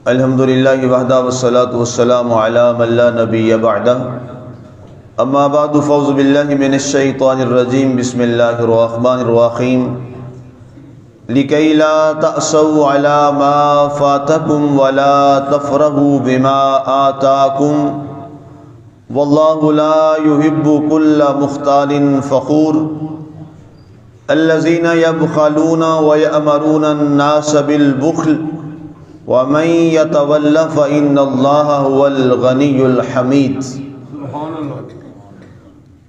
الحمد للہ وحدہ والصلاة والسلام علی من لا نبی بعدہ اما بعد فاعوذ باللہ من الشیطان الرجیم بسم اللہ الرحمن الرحیم لکی لا تأسوا علی ما فاتکم ولا تفرحوا بما آتاکم واللہ لا يحب كل مختال فخور الذین یبخلون ویأمرون الناس بالبخل وَمَن يَتَوَلَّ فَإِنَّ اللَّهَ هُوَ الْغَنِيُّ الْحَمِيدُ۔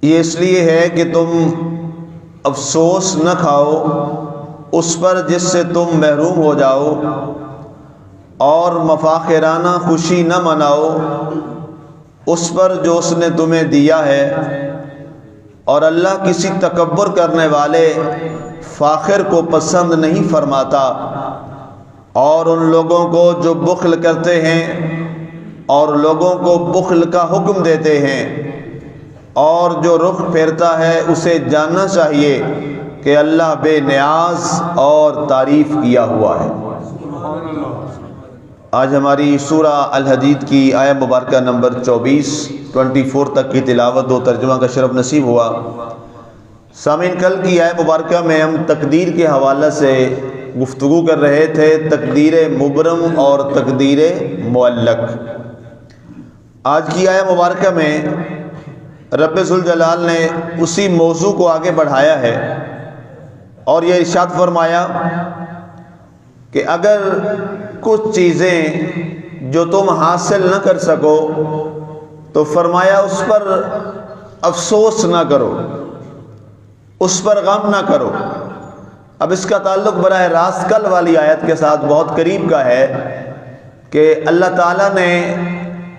یہ اس لیے ہے کہ تم افسوس نہ کھاؤ اس پر جس سے تم محروم ہو جاؤ، اور مفاخرانہ خوشی نہ مناؤ اس پر جو اس نے تمہیں دیا ہے، اور اللہ کسی تکبر کرنے والے فاخر کو پسند نہیں فرماتا، اور ان لوگوں کو جو بخل کرتے ہیں اور لوگوں کو بخل کا حکم دیتے ہیں، اور جو رخ پھیرتا ہے اسے جاننا چاہیے کہ اللہ بے نیاز اور تعریف کیا ہوا ہے۔ آج ہماری سورہ الحدید کی آیہ مبارکہ نمبر 24 تک کی تلاوت و ترجمہ کا شرف نصیب ہوا۔ سامعین، کل کی آیہ مبارکہ میں ہم تقدیر کے حوالے سے گفتگو کر رہے تھے، تقدیر مبرم اور تقدیر معلق۔ آج کی آیہ مبارکہ میں رب ذوالجلال نے اسی موضوع کو آگے بڑھایا ہے اور یہ ارشاد فرمایا کہ اگر کچھ چیزیں جو تم حاصل نہ کر سکو تو فرمایا اس پر افسوس نہ کرو، اس پر غم نہ کرو۔ اب اس کا تعلق براہ راست کل والی آیت کے ساتھ بہت قریب کا ہے کہ اللہ تعالیٰ نے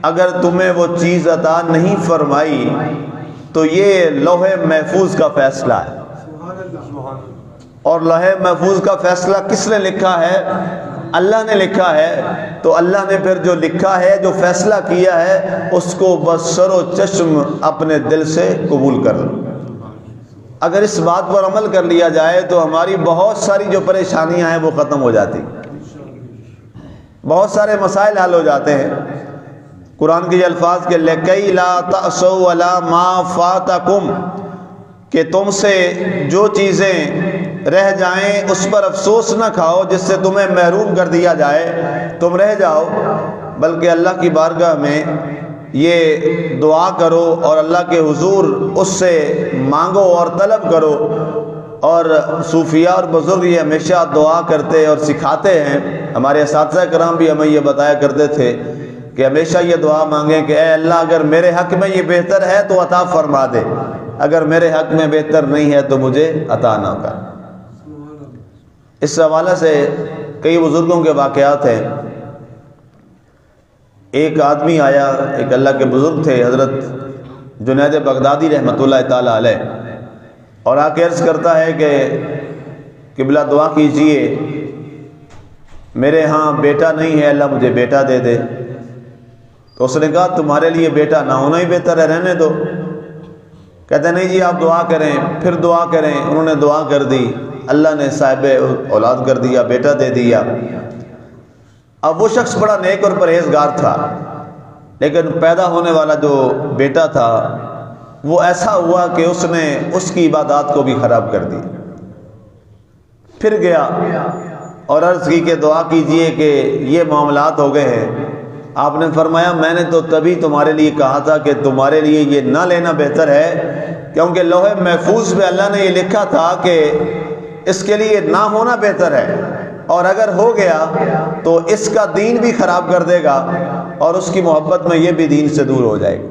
اگر تمہیں وہ چیز عطا نہیں فرمائی تو یہ لوح محفوظ کا فیصلہ ہے، اور لوح محفوظ کا فیصلہ کس نے لکھا ہے؟ اللہ نے لکھا ہے۔ تو اللہ نے پھر جو لکھا ہے، جو فیصلہ کیا ہے، اس کو بس سر و چشم اپنے دل سے قبول کر لو۔ اگر اس بات پر عمل کر لیا جائے تو ہماری بہت ساری جو پریشانیاں ہیں وہ ختم ہو جاتی، بہت سارے مسائل حل ہو جاتے ہیں۔ قرآن کے الفاظ کے لکی لا تأسوا علی ما فاتکم، کہ تم سے جو چیزیں رہ جائیں اس پر افسوس نہ کھاؤ جس سے تمہیں محروم کر دیا جائے، تم رہ جاؤ، بلکہ اللہ کی بارگاہ میں یہ دعا کرو اور اللہ کے حضور اس سے مانگو اور طلب کرو۔ اور صوفیاء اور بزرگ یہ ہمیشہ دعا کرتے اور سکھاتے ہیں، ہمارے اساتذہ کرام بھی ہمیں یہ بتایا کرتے تھے کہ ہمیشہ یہ دعا مانگیں کہ اے اللہ اگر میرے حق میں یہ بہتر ہے تو عطا فرما دے، اگر میرے حق میں بہتر نہیں ہے تو مجھے عطا نہ کر۔ اس حوالے سے کئی بزرگوں کے واقعات ہیں۔ ایک آدمی آیا، ایک اللہ کے بزرگ تھے حضرت جنید بغدادی رحمۃ اللہ تعالیٰ علیہ، اور آ کے عرض کرتا ہے کہ قبلہ دعا کیجئے، میرے ہاں بیٹا نہیں ہے، اللہ مجھے بیٹا دے دے۔ تو اس نے کہا تمہارے لیے بیٹا نہ ہونا ہی بہتر ہے، رہنے دو۔ کہتے نہیں جی آپ دعا کریں، پھر دعا کریں۔ انہوں نے دعا کر دی، اللہ نے صاحب اولاد کر دیا، بیٹا دے دیا۔ اب وہ شخص بڑا نیک اور پرہیزگار تھا، لیکن پیدا ہونے والا جو بیٹا تھا وہ ایسا ہوا کہ اس نے اس کی عبادات کو بھی خراب کر دی۔ پھر گیا اور عرض کی کہ دعا کیجئے کہ یہ معاملات ہو گئے ہیں۔ آپ نے فرمایا میں نے تو تبھی تمہارے لیے کہا تھا کہ تمہارے لیے یہ نہ لینا بہتر ہے، کیونکہ لوح محفوظ میں اللہ نے یہ لکھا تھا کہ اس کے لیے نہ ہونا بہتر ہے، اور اگر ہو گیا تو اس کا دین بھی خراب کر دے گا اور اس کی محبت میں یہ بھی دین سے دور ہو جائے گا۔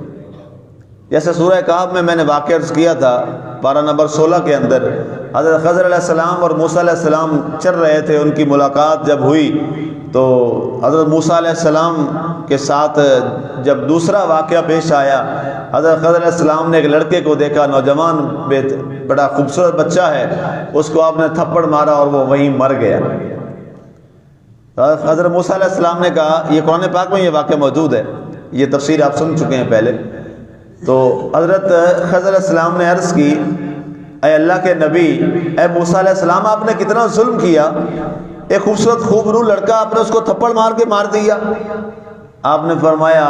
جیسے سورہ کہف میں نے واقعہ عرض کیا تھا، پارہ نمبر 16 کے اندر حضرت خضر علیہ السلام اور موسیٰ علیہ السلام چل رہے تھے۔ ان کی ملاقات جب ہوئی تو حضرت موسیٰ علیہ السلام کے ساتھ جب دوسرا واقعہ پیش آیا، حضرت خضر علیہ السلام نے ایک لڑکے کو دیکھا، نوجوان بڑا خوبصورت بچہ ہے، اس کو آپ نے تھپڑ مارا اور وہ وہیں مر گیا۔ حضرت موسیٰ علیہ السلام نے کہا، یہ قرآن پاک میں یہ واقعہ موجود ہے، یہ تفسیر آپ سن چکے ہیں پہلے۔ تو حضرت خضر علیہ السلام نے عرض کی، اے اللہ کے نبی، اے موسیٰ علیہ السلام، آپ نے کتنا ظلم کیا، ایک خوبصورت خوبرو لڑکا، آپ نے اس کو تھپڑ مار کے مار دیا۔ آپ نے فرمایا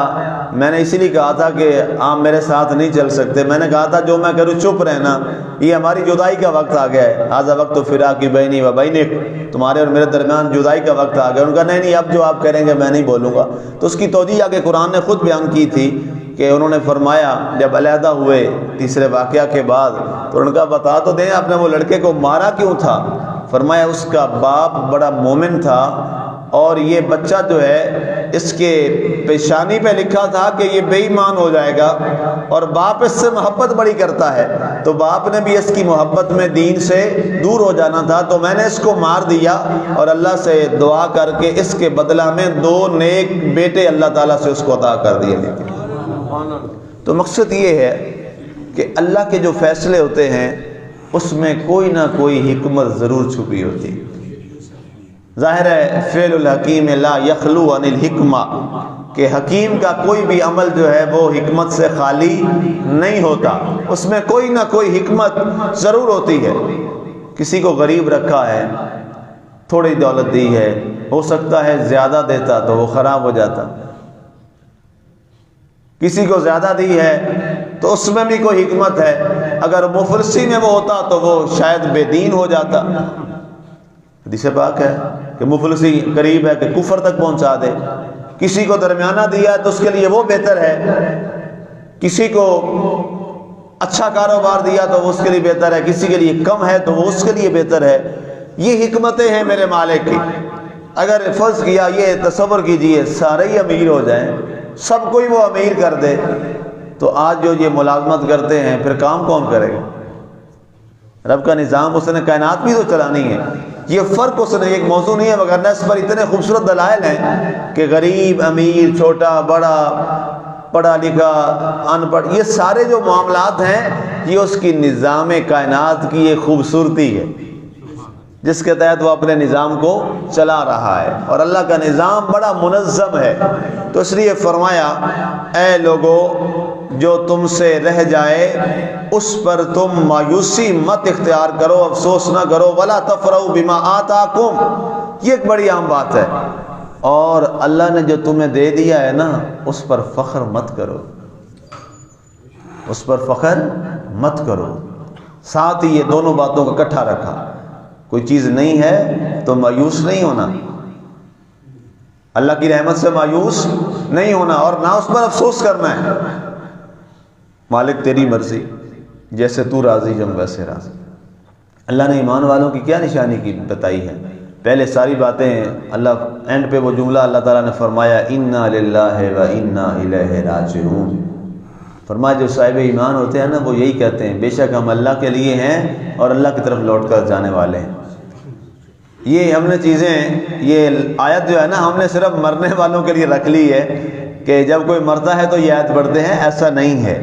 میں نے اسی لیے کہا تھا کہ آپ میرے ساتھ نہیں چل سکتے، میں نے کہا تھا جو میں کروں چپ رہنا، یہ ہماری جدائی کا وقت آ گیا ہے، ھذا وقت فراق بینی و بینک، تمہارے اور میرے درمیان جدائی کا وقت آ گیا۔ ان کا نہیں اب جو آپ کریں گے میں نہیں بولوں گا۔ تو اس کی توجیہ آگے قرآن نے خود بیان کی تھی کہ انہوں نے فرمایا جب علیحدہ ہوئے تیسرے واقعہ کے بعد، تو ان کا بتا تو دیں آپ نے وہ لڑکے کو مارا کیوں تھا؟ فرمایا اس کا باپ بڑا مومن تھا اور یہ بچہ جو ہے اس کے پیشانی پہ لکھا تھا کہ یہ بے ایمان ہو جائے گا، اور باپ اس سے محبت بڑی کرتا ہے، تو باپ نے بھی اس کی محبت میں دین سے دور ہو جانا تھا، تو میں نے اس کو مار دیا اور اللہ سے دعا کر کے اس کے بدلہ میں 2 نیک بیٹے اللہ تعالیٰ سے اس کو عطا کر دیے۔ تو مقصد یہ ہے کہ اللہ کے جو فیصلے ہوتے ہیں اس میں کوئی نہ کوئی حکمت ضرور چھپی ہوتی ہے۔ ظاہر ہے فعل الحکیم لا یخلو عن الحکمہ، کہ حکیم کا کوئی بھی عمل جو ہے وہ حکمت سے خالی نہیں ہوتا، اس میں کوئی نہ کوئی حکمت ضرور ہوتی ہے۔ کسی کو غریب رکھا ہے، تھوڑی دولت دی ہے، ہو سکتا ہے زیادہ دیتا تو وہ خراب ہو جاتا، کسی کو زیادہ دی ہے تو اس میں بھی کوئی حکمت ہے، اگر مفلسی میں وہ ہوتا تو وہ شاید بے دین ہو جاتا۔ حدیث پاک ہے کہ مفلسی قریب ہے کہ کفر تک پہنچا دے، کسی کو درمیانہ دیا ہے تو اس کے لیے وہ بہتر ہے، کسی کو اچھا کاروبار دیا تو وہ اس کے لیے بہتر ہے، کسی کے لیے کم ہے تو وہ اس کے لیے بہتر ہے۔ یہ حکمتیں ہیں میرے مالک کی۔ اگر فرض کیا، یہ تصور کیجئے سارے ہی امیر ہو جائیں، سب کوئی وہ امیر کر دے، تو آج جو یہ ملازمت کرتے ہیں پھر کام کون کرے گا؟ رب کا نظام اس نے کائنات بھی تو چلانی ہے، یہ فرق اس نے ایک موضوع نہیں ہے، وگرنہ اس پر اتنے خوبصورت دلائل ہیں کہ غریب امیر چھوٹا بڑا پڑھا لکھا ان پڑھ، یہ سارے جو معاملات ہیں یہ اس کی نظام کائنات کی ایک خوبصورتی ہے جس کے تحت وہ اپنے نظام کو چلا رہا ہے، اور اللہ کا نظام بڑا منظم ہے۔ تو اس لیے فرمایا اے لوگو جو تم سے رہ جائے اس پر تم مایوسی مت اختیار کرو، افسوس نہ کرو، ولا تفرحوا بما آتاکم، یہ ایک بڑی عام بات ہے، اور اللہ نے جو تمہیں دے دیا ہے نا اس پر فخر مت کرو، اس پر فخر مت کرو۔ ساتھ ہی یہ دونوں باتوں کو اکٹھا رکھا، کوئی چیز نہیں ہے تو مایوس نہیں ہونا، اللہ کی رحمت سے مایوس نہیں ہونا، اور نہ اس پر افسوس کرنا ہے۔ مالک تیری مرضی، جیسے تو راضی ہم ویسے راضی۔ اللہ نے ایمان والوں کی کیا نشانی کی بتائی ہے؟ پہلے ساری باتیں اللہ، اینڈ پہ وہ جملہ اللہ تعالیٰ نے فرمایا انا للہ و انا الیہ راجعون۔ فرمایا جو صاحب ایمان ہوتے ہیں نا وہ یہی کہتے ہیں بے شک ہم اللہ کے لیے ہیں اور اللہ کی طرف لوٹ کر جانے والے ہیں۔ یہ ہم نے چیزیں، یہ آیت جو ہے نا ہم نے صرف مرنے والوں کے لیے رکھ لی ہے کہ جب کوئی مرتا ہے تو یہ آیت پڑھتے ہیں، ایسا نہیں ہے،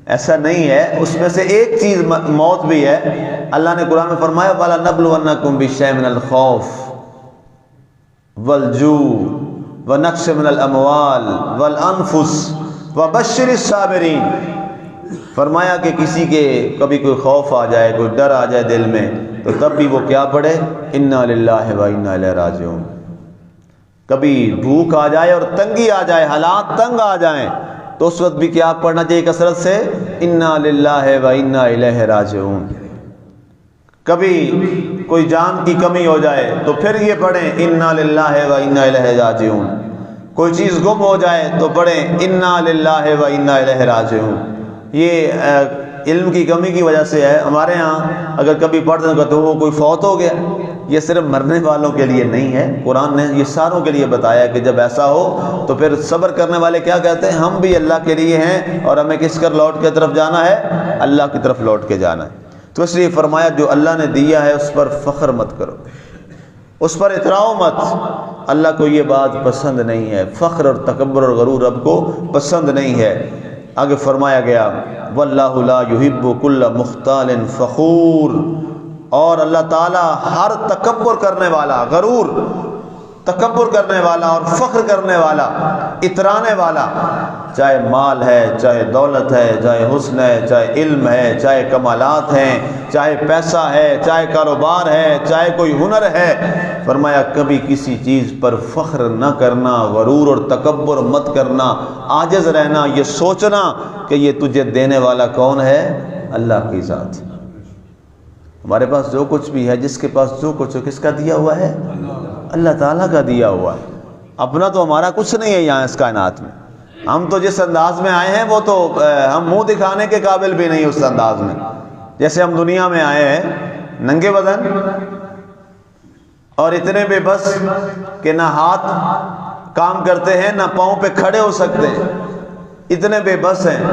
ایسا نہیں ہے۔ اس میں سے ایک چیز موت بھی ہے۔ اللہ نے قرآن میں فرمایا وَلَنَبْلُوَنَّكُمْ بِشَيْءٍ مِنَ الْخَوْفِ وَالْجُوعِ وَنَقْصٍ مِنَ الْأَمْوَالِ وَالْأَنفُسِ وَبَشِّرِ الصَّابِرِينَ۔ فرمایا کہ کسی کے کبھی کوئی خوف آ جائے، کوئی ڈر آ جائے دل میں، تو تب بھی وہ کیا پڑھے اِنَّا لِلَّهِ وَإِنَّا إِلَيْهِ رَاجِعُونَ۔ کبھی بھوک آ جائے اور تنگی آ جائے، حالات تنگ آ جائیں، تو اس وقت بھی کیا پڑھنا چاہیے کثرت سے اِنَّا لِلَّهِ وَإِنَّا إِلَيْهِ رَاجِعُونَ۔ کبھی کوئی جان کی کمی ہو جائے تو پھر یہ پڑھیں اِنَّا لِلَّهِ وَإِنَّا إِلَيْهِ رَاجِعُونَ۔ کوئی چیز گم ہو جائے تو پڑھیں اِنَّا لِلَّهِ وَإِنَّا إِلَيْهِ رَاجِعُونَ۔ یہ علم کی کمی کی وجہ سے ہے۔ ہمارے ہاں اگر کبھی پڑھ دیں تو وہ کوئی فوت ہو گیا، یہ صرف مرنے والوں کے لیے نہیں ہے، قرآن نے یہ ساروں کے لیے بتایا کہ جب ایسا ہو تو پھر صبر کرنے والے کیا کہتے ہیں ہم بھی اللہ کے لیے ہیں اور ہمیں کس کر لوٹ کے طرف جانا ہے؟ اللہ کی طرف لوٹ کے جانا ہے۔ تو اس لیے فرمایا جو اللہ نے دیا ہے اس پر فخر مت کرو، اس پر اتراؤ مت، اللہ کو یہ بات پسند نہیں ہے، فخر اور تکبر اور غرور رب کو پسند نہیں ہے۔ آگے فرمایا گیا واللہ لا یحب کل مختال فخور، اور اللہ تعالیٰ ہر تکبر کرنے والا، غرور تکبر کرنے والا اور فخر کرنے والا، اترانے والا، چاہے مال ہے، چاہے دولت ہے، چاہے حسن ہے، چاہے علم ہے، چاہے کمالات ہیں، چاہے پیسہ ہے، چاہے کاروبار ہے، چاہے کوئی ہنر ہے، فرمایا کبھی کسی چیز پر فخر نہ کرنا، غرور اور تکبر مت کرنا، عاجز رہنا، یہ سوچنا کہ یہ تجھے دینے والا کون ہے؟ اللہ کی ذات۔ ہمارے پاس جو کچھ بھی ہے، جس کے پاس جو کچھ ہے، کس کا دیا ہوا ہے؟ اللہ تعالیٰ کا دیا ہوا ہے۔ اپنا تو ہمارا کچھ نہیں ہے یہاں اس کائنات میں۔ ہم تو جس انداز میں آئے ہیں وہ تو ہم منہ دکھانے کے قابل بھی نہیں اس انداز میں۔ جیسے ہم دنیا میں آئے ہیں ننگے بدن اور اتنے بے بس کہ نہ ہاتھ کام کرتے ہیں، نہ پاؤں پہ کھڑے ہو سکتے ہیں، اتنے بے بس ہیں،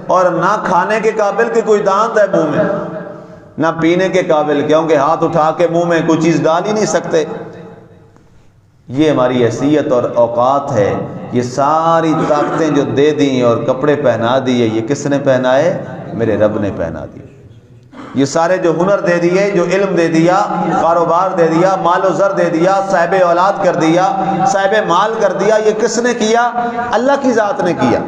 اور نہ کھانے کے قابل کہ کوئی دانت ہے منہ میں، نہ پینے کے قابل کیونکہ ہاتھ اٹھا کے منہ میں کوئی چیز ڈال ہی نہیں سکتے۔ یہ ہماری حیثیت اور اوقات ہے۔ یہ ساری طاقتیں جو دے دیں اور کپڑے پہنا دیے، یہ کس نے پہنائے؟ میرے رب نے پہنا دیے۔ یہ سارے جو ہنر دے دیے، جو علم دے دیا، کاروبار دے دیا، مال و زر دے دیا، صاحب اولاد کر دیا، صاحب مال کر دیا، یہ کس نے کیا؟ اللہ کی ذات نے کیا۔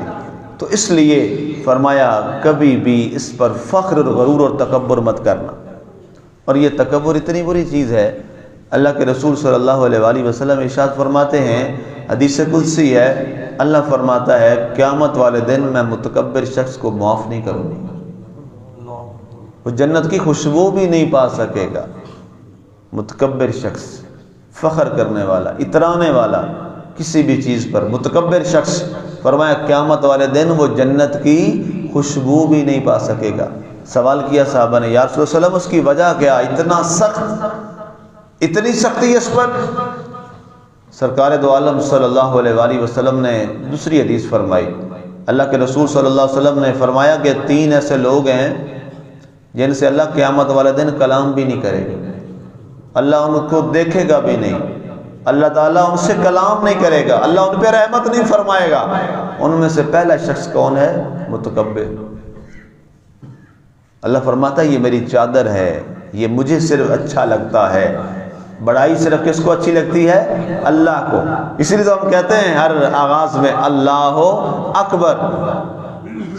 تو اس لیے فرمایا کبھی بھی اس پر فخر اور غرور اور تکبر مت کرنا۔ اور یہ تکبر اتنی بری چیز ہے، اللہ کے رسول صلی اللہ علیہ وآلہ وسلم ارشاد فرماتے ہیں، حدیث قدسی ہے، اللہ فرماتا ہے قیامت والے دن میں متکبر شخص کو معاف نہیں کروں گا، وہ جنت کی خوشبو بھی نہیں پا سکے گا۔ متکبر شخص، فخر کرنے والا، اترانے والا کسی بھی چیز پر، متکبر شخص، فرمایا قیامت والے دن وہ جنت کی خوشبو بھی نہیں پا سکے گا۔ سوال کیا صحابہ نے، یا رسول اللہ صلی اللہ علیہ وسلم اس کی وجہ کیا؟ اتنا سخت، اتنی سختی اس پر؟ سرکار دو عالم صلی اللہ علیہ وآلہ وسلم نے دوسری حدیث فرمائی۔ اللہ کے رسول صلی اللہ علیہ وسلم نے فرمایا کہ 3 ایسے لوگ ہیں جن سے اللہ قیامت والے دن کلام بھی نہیں کرے گا، اللہ ان کو دیکھے گا بھی نہیں، اللہ تعالیٰ ان سے کلام نہیں کرے گا، اللہ ان پہ رحمت نہیں فرمائے گا۔ ان میں سے پہلا شخص کون ہے؟ متکبر۔ اللہ فرماتا ہے یہ میری چادر ہے، یہ مجھے صرف اچھا لگتا ہے۔ بڑائی صرف کس کو اچھی لگتی ہے؟ اللہ کو۔ اسی لیے تو ہم کہتے ہیں ہر آغاز میں اللہ اکبر،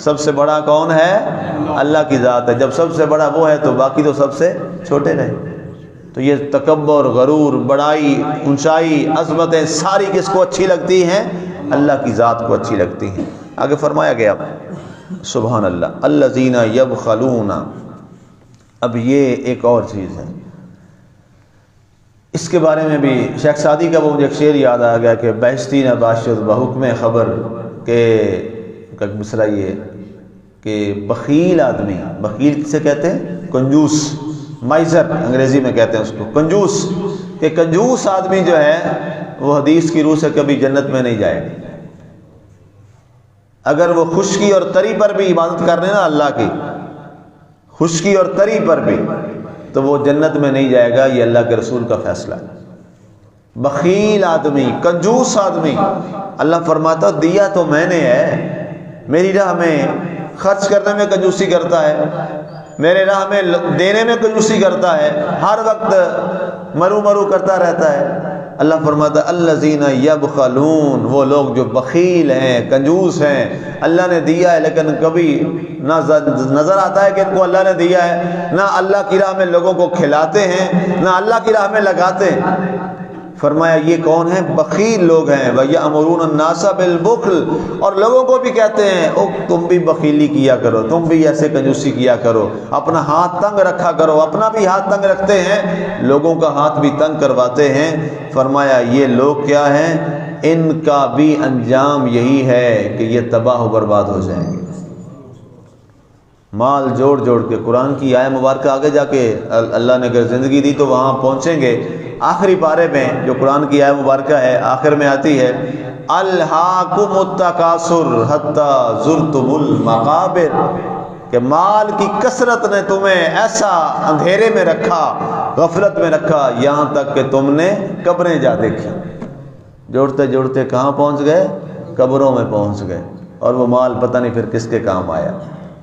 سب سے بڑا کون ہے؟ اللہ کی ذات ہے۔ جب سب سے بڑا وہ ہے تو باقی تو سب سے چھوٹے رہے۔ تو یہ تکبر، غرور، بڑائی، اونچائی، عظمتیں ساری کس کو اچھی لگتی ہیں؟ اللہ کی ذات کو اچھی لگتی ہیں۔ آگے فرمایا گیا سبحان اللہ الذین یبخلون۔ اب یہ ایک اور چیز ہے، اس کے بارے میں بھی شیخ سعدی کا وہ مجھے ایک شعر یاد آ گیا کہ بیشتی نہ باشد بحکم خبر، کہ مصرع یہ کہ بخیل آدمی، بخیل کسے کہتے ہیں؟ کنجوس، مائزر انگریزی میں کہتے ہیں اس کو، کنجوس، کہ کنجوس آدمی جو ہے وہ حدیث کی روح سے کبھی جنت میں نہیں جائے گا۔ اگر وہ خشکی اور تری پر بھی عبادت کر رہے نا اللہ کی، خشکی اور تری پر بھی، تو وہ جنت میں نہیں جائے گا۔ یہ اللہ کے رسول کا فیصلہ ہے۔ بخیل آدمی، کنجوس آدمی، اللہ فرماتا دیا تو میں نے ہے، میری راہ میں خرچ کرنے میں کنجوسی کرتا ہے، میرے راہ میں دینے میں کنجوسی کرتا ہے، ہر وقت مرو مرو کرتا رہتا ہے۔ اللہ فرماتا الذین یبخلون، وہ لوگ جو بخیل ہیں، کنجوس ہیں، اللہ نے دیا ہے لیکن کبھی نہ نظر آتا ہے کہ ان کو اللہ نے دیا ہے، نہ اللہ کی راہ میں لوگوں کو کھلاتے ہیں، نہ اللہ کی راہ میں لگاتے ہیں۔ فرمایا یہ کون ہیں؟ بخیل لوگ ہیں۔ وَيَأْمُرُونَ النَّاسَ بِالْبُخْلِ، اور لوگوں کو بھی کہتے ہیں او تم بھی بخیلی کیا کرو، تم بھی ایسے کنجوسی کیا کرو، اپنا ہاتھ تنگ رکھا کرو۔ اپنا بھی ہاتھ تنگ رکھتے ہیں، لوگوں کا ہاتھ بھی تنگ کرواتے ہیں۔ فرمایا یہ لوگ کیا ہیں؟ ان کا بھی انجام یہی ہے کہ یہ تباہ و برباد ہو جائیں گے۔ مال جوڑ جوڑ کے، قرآن کی آیہ مبارکہ آگے جا کے اللہ نے اگر زندگی دی تو وہاں پہنچیں گے۔ آخری پارے میں جو قرآن کی آیہ مبارکہ ہے آخر میں آتی ہے الہاکم التکاثر حتی زرتم المقابر، کہ مال کی کثرت نے تمہیں ایسا اندھیرے میں رکھا، غفلت میں رکھا، یہاں تک کہ تم نے قبریں جا دیکھی۔ جوڑتے جوڑتے کہاں پہنچ گئے؟ قبروں میں پہنچ گئے، اور وہ مال پتہ نہیں پھر کس کے کام آیا۔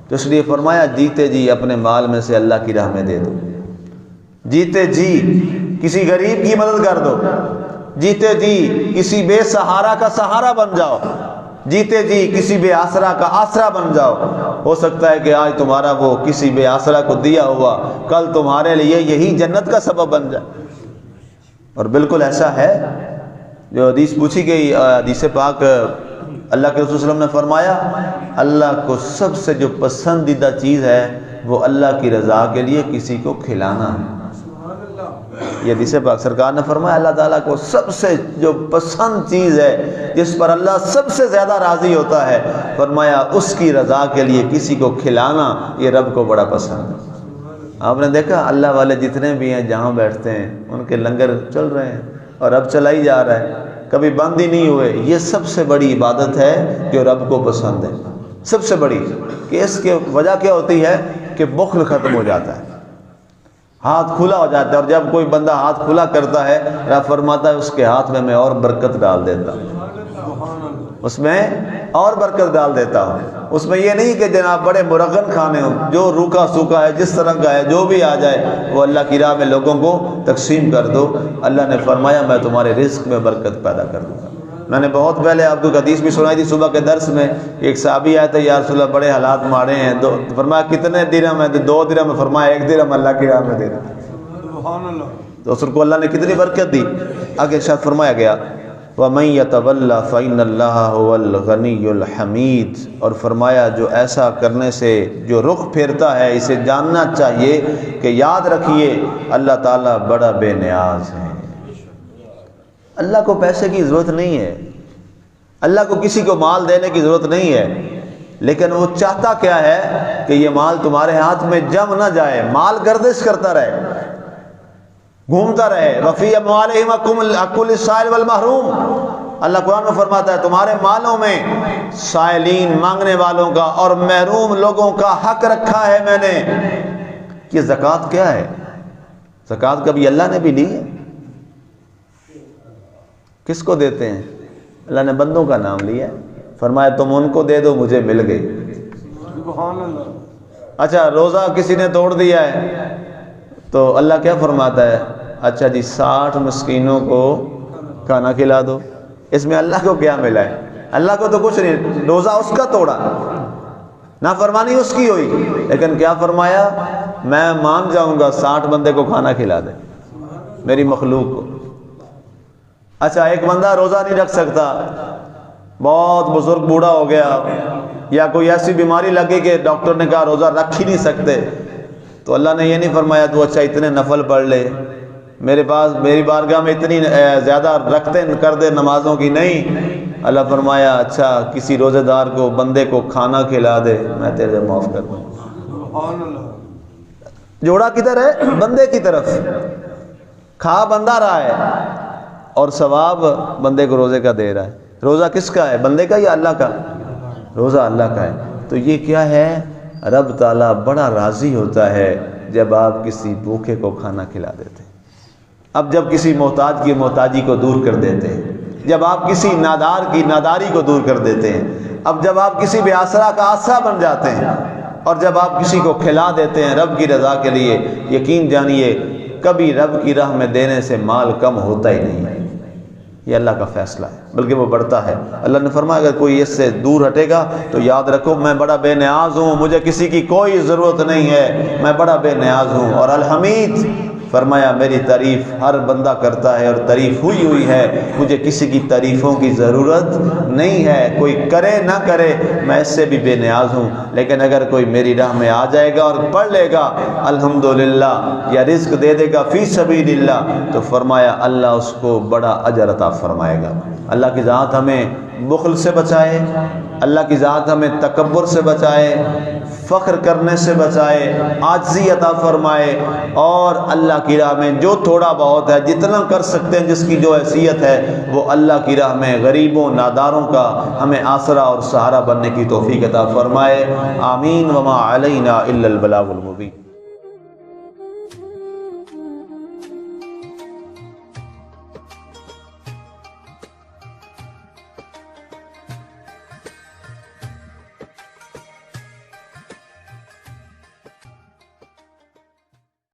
تو اس لیے فرمایا جیتے جی اپنے مال میں سے اللہ کی راہ میں دے دو، جیتے جی کسی غریب کی مدد کر دو، جیتے جی کسی بے سہارا کا سہارا بن جاؤ، جیتے جی کسی بے آسرا کا آسرا بن جاؤ۔ ہو سکتا ہے کہ آج تمہارا وہ کسی بے آسرا کو دیا ہوا کل تمہارے لیے یہی جنت کا سبب بن جائے۔ اور بالکل ایسا ہے، جو حدیث پوچھی گئی، حدیث پاک، اللہ کے رسول صلی اللہ علیہ وسلم نے فرمایا اللہ کو سب سے جو پسندیدہ چیز ہے وہ اللہ کی رضا کے لیے کسی کو کھلانا ہے۔ یہ حدیث پاک سرکار نے فرمایا اللہ تعالیٰ کو سب سے جو پسند چیز ہے، جس پر اللہ سب سے زیادہ راضی ہوتا ہے، فرمایا اس کی رضا کے لیے کسی کو کھلانا یہ رب کو بڑا پسند ہے۔ آپ نے دیکھا اللہ والے جتنے بھی ہیں جہاں بیٹھتے ہیں ان کے لنگر چل رہے ہیں اور اب چلا ہی جا رہا ہے، کبھی بند ہی نہیں ہوئے۔ یہ سب سے بڑی عبادت ہے جو رب کو پسند ہے، سب سے بڑی، کہ اس کی وجہ کیا ہوتی ہے کہ بخل ختم ہو جاتا ہے، ہاتھ کھلا ہو جاتا ہے۔ اور جب کوئی بندہ ہاتھ کھلا کرتا ہے، رب فرماتا ہے اس کے ہاتھ میں اور برکت ڈال دیتا ہوں، اس میں اور برکت ڈال دیتا ہوں۔ اس میں یہ نہیں کہ جناب بڑے مرغن کھانے ہوں، جو روکھا سوکھا ہے جس طرح کا ہے جو بھی آ جائے وہ اللہ کی راہ میں لوگوں کو تقسیم کر دو۔ اللہ نے فرمایا میں تمہارے رزق میں برکت پیدا کر دوں گا۔ میں نے بہت پہلے آپ کو حدیث بھی سنائی تھی صبح کے درس میں، ایک صحابی آئے تھے یا رسول اللہ بڑے حالات ماڑے ہیں، فرمایا کتنے درہم ہے؟ 2 درہم، فرمایا 1 درہم اللہ کی راہ میں دے دو۔ تو اس کو اللہ نے کتنی برکت دی، آگے ارشاد فرمایا گیا وَمَن يَتَوَلَّ فَإِنَّ اللَّهَ هُوَ الْغَنِيُّ الْحَمِيدُ، اور فرمایا جو ایسا کرنے سے جو رخ پھیرتا ہے اسے جاننا چاہیے کہ یاد رکھیے اللہ تعالیٰ بڑا بے نیاز ہے۔ اللہ کو پیسے کی ضرورت نہیں ہے، اللہ کو کسی کو مال دینے کی ضرورت نہیں ہے، لیکن وہ چاہتا کیا ہے کہ یہ مال تمہارے ہاتھ میں جم نہ جائے، مال گردش کرتا رہے، گھومتا رہے۔ وَفِي أَمْوَالِهِمْ حَقٌّ لِلسَّائِلِ وَالْمَحْرُومِ، اللہ قرآن میں فرماتا ہے تمہارے مالوں میں سائلین مانگنے والوں کا اور محروم لوگوں کا حق رکھا ہے میں نے۔ یہ زکوٰۃ کیا ہے؟ زکوٰۃ کبھی اللہ نے بھی لی ہے؟ کس کو دیتے ہیں؟ اللہ نے بندوں کا نام لیا ہے، فرمایا تم ان کو دے دو مجھے مل گئی۔ سبحان اللہ۔ اچھا روزہ کسی نے توڑ دیا ہے تو اللہ کیا فرماتا ہے؟ اچھا جی 60 مسکینوں کو کھانا کھلا دو۔ اس میں اللہ کو کیا ملا ہے؟ اللہ کو تو کچھ نہیں، روزہ اس کا توڑا، نافرمانی اس کی ہوئی، لیکن کیا فرمایا میں مان جاؤں گا 60 بندے کو کھانا کھلا دے میری مخلوق کو۔ اچھا ایک بندہ روزہ نہیں رکھ سکتا، بہت بزرگ بوڑھا ہو گیا یا کوئی ایسی بیماری لگی کہ ڈاکٹر نے کہا روزہ رکھ ہی نہیں سکتے، تو اللہ نے یہ نہیں فرمایا تو اچھا اتنے نفل پڑھ لے، میری بارگاہ میں اتنی زیادہ رکھتے کر دے نمازوں کی، نہیں، اللہ فرمایا اچھا کسی روزے دار کو بندے کو کھانا کھلا دے میں تیرے معاف کر دوں۔ جوڑا کدھر ہے؟ بندے کی طرف، کھا بندہ رہا ہے اور ثواب بندے کو روزے کا دے رہا ہے۔ روزہ کس کا ہے؟ بندے کا یا اللہ کا؟ روزہ اللہ کا ہے۔ تو یہ کیا ہے؟ رب تعالیٰ بڑا راضی ہوتا ہے جب آپ کسی بھوکے کو کھانا کھلا دیتے ہیں، اب جب کسی محتاج کی محتاجی کو دور کر دیتے ہیں، جب آپ کسی نادار کی ناداری کو دور کر دیتے ہیں، اب جب آپ کسی بے آسرا کا آسرا بن جاتے ہیں، اور جب آپ کسی کو کھلا دیتے ہیں رب کی رضا کے لیے، یقین جانیے کبھی رب کی راہ میں دینے سے مال کم ہوتا ہی نہیں ہے۔ یہ اللہ کا فیصلہ ہے، بلکہ وہ بڑھتا ہے۔ اللہ نے فرمایا اگر کوئی اس سے دور ہٹے گا تو یاد رکھو میں بڑا بے نیاز ہوں، مجھے کسی کی کوئی ضرورت نہیں ہے، میں بڑا بے نیاز ہوں۔ اور الحمید فرمایا میری تعریف ہر بندہ کرتا ہے اور تعریف ہوئی ہے، مجھے کسی کی تعریفوں کی ضرورت نہیں ہے، کوئی کرے نہ کرے میں اس سے بھی بے نیاز ہوں، لیکن اگر کوئی میری راہ میں آ جائے گا اور پڑھ لے گا الحمدللہ یا رزق دے دے گا فی سبیل اللہ، تو فرمایا اللہ اس کو بڑا اجر عطا فرمائے گا۔ اللہ کی ذات ہمیں بخل سے بچائے، اللہ کی ذات ہمیں تکبر سے بچائے، فخر کرنے سے بچائے، عاجزی عطا فرمائے، اور اللہ کی راہ میں جو تھوڑا بہت ہے جتنا کر سکتے ہیں جس کی جو حیثیت ہے وہ اللہ کی راہ میں غریبوں ناداروں کا ہمیں آسرا اور سہارا بننے کی توفیق عطا فرمائے۔ آمین۔ وما علینا الا البلاغ المبین۔